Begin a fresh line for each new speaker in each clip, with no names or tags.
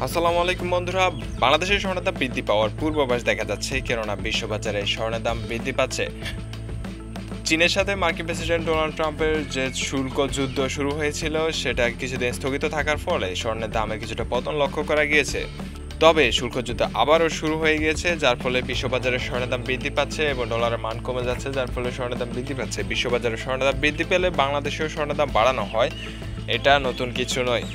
আসসালামু আলাইকুম বন্ধুরা। বাংলাদেশের স্বর্ণের দাম বৃদ্ধি পাওয়ার পূর্বাভাস দেখা যাচ্ছে, কেননা বিশ্ববাজারে স্বর্ণের দাম বৃদ্ধি পাচ্ছে। চীনের সাথে মার্কিন প্রেসিডেন্ট ডোনাল্ড ট্রাম্পের যে শুল্ক যুদ্ধ শুরু হয়েছিল সেটা কিছুদিন স্থগিত থাকার ফলে স্বর্ণের দামে কিছুটা পতন লক্ষ্য করা গিয়েছে। তবে শুল্ক যুদ্ধ আবারও শুরু হয়ে গিয়েছে, যার ফলে বিশ্ববাজারে স্বর্ণের দাম বৃদ্ধি পাচ্ছে এবং ডলারের মান কমে যাচ্ছে, যার ফলে স্বর্ণের দাম বৃদ্ধি পাচ্ছে। বিশ্ববাজারে স্বর্ণের দাম বৃদ্ধি পেলে বাংলাদেশেও স্বর্ণের দাম বাড়ানো হয়, এটা নতুন কিছু নয়।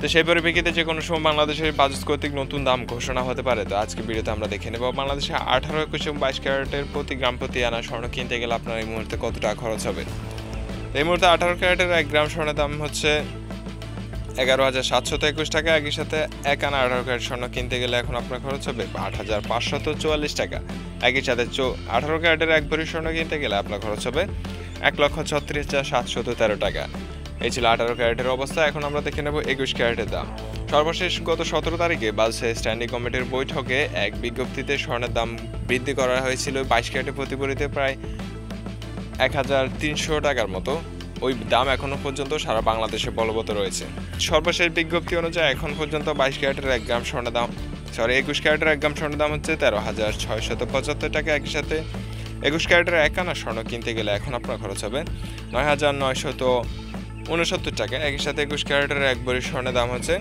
তো সেই পরিপ্রেক্ষিতে যে কোনো সময় বাংলাদেশের বাজেট কর্তৃক নতুন দাম ঘোষণা হতে পারে। তো আজকে ভিডিওতে আমরা দেখে নেব বাংলাদেশে 18, 21 এবং 22 ক্যারেটের প্রতি গ্রাম প্রতি আনা স্বর্ণ কিনতে গেলে আপনার এই মুহূর্তে কত টাকা খরচ হবে। এই মুহূর্তে 18 ক্যারেটের 1 গ্রাম স্বর্ণের দাম হচ্ছে 11,721 টাকা। একই সাথে 1 আনা 18 ক্যারেট স্বর্ণ কিনতে গেলে এখন আপনার খরচ হবে 8,544 টাকা। একই সাথে 18 ক্যারেটের 1 ভরি স্বর্ণ কিনতে গেলে আপনার খরচ হবে 1,36,713 টাকা। এই ছিল 18 ক্যারেটের অবস্থা। এখন আমরা দেখে নেব 21 ক্যারেটের দাম। সর্বশেষ গত 17 তারিখে বাজেট স্ট্যান্ডিং কমিটির বৈঠকে এক বিজ্ঞপ্তিতে স্বর্ণের দাম বৃদ্ধি করা হয়েছিল 22 ক্যারেটের প্রতি ভরিতে প্রায় 1,300 টাকার মতো। ওই দাম এখনো পর্যন্ত সারা বাংলাদেশে বলবৎ রয়েছে। সর্বশেষ বিজ্ঞপ্তি অনুযায়ী এখন পর্যন্ত 22 ক্যারেটের 1 গ্রাম স্বর্ণের দাম 21 ক্যারেটের 1 গ্রাম স্বর্ণের দাম হচ্ছে 13,675 টাকা। একই সাথে 21 ক্যারেটের 1 আনা স্বর্ণ কিনতে গেলে এখন আপনার খরচ হবে 9,969 টাকা। একই সাথে 21 ক্যারেটের 1 ভরি স্বর্ণের দাম হচ্ছে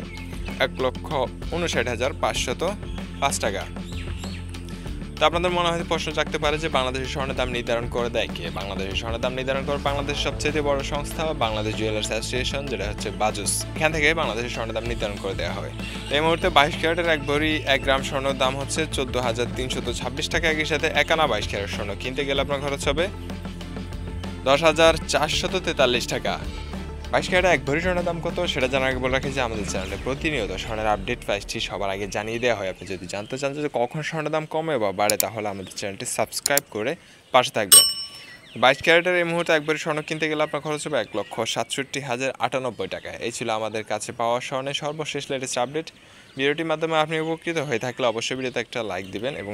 1,59,505 টাকা। তো আপনাদের মনে হয় প্রশ্ন জাগতে পারে যে বাংলাদেশের স্বর্ণের দাম নির্ধারণ করে দেয় কে? বাংলাদেশের স্বর্ণের দাম নির্ধারণ করে বাংলাদেশের সবচেয়ে বড় সংস্থা বাংলাদেশ জুয়েলার্স অ্যাসোসিয়েশন, যেটা হচ্ছে বাজুস। এখান থেকে বাংলাদেশের স্বর্ণের দাম নির্ধারণ করে দেওয়া হয়। এই মুহূর্তে 22 ক্যারেটের 1 ভরি 1 গ্রাম স্বর্ণের দাম হচ্ছে 14,326 টাকা। একই সাথে 1 আনা 22 ক্যারেট স্বর্ণ কিনতে গেলে আপনার খরচ হবে 10,443 টাকা। 22 ক্যারেটের 1 ভরি স্বর্ণের দাম কত সেটা জানার আগে বলে রাখি যে আমাদের চ্যানেলে প্রতিনিয়ত স্বর্ণের আপডেট প্রাইসটি সবার আগে জানিয়ে দেওয়া হয়। আপনি যদি জানতে চান যে কখন স্বর্ণের দাম কমে বা বাড়ে, তাহলে আমাদের চ্যানেলটি সাবস্ক্রাইব করে পাশে থাকবেন। 22 ক্যারেটের এই মুহূর্তে 1 ভরি স্বর্ণ কিনতে গেলে আপনার খরচ হবে 1,67,098 টাকা। এই ছিল আমাদের কাছে পাওয়া স্বর্ণের সর্বশেষ লেটেস্ট আপডেট। ভিডিওটির মাধ্যমে আপনি উপকৃত হয়ে থাকলে অবশ্যই ভিডিওতে একটা লাইক দিবেন এবং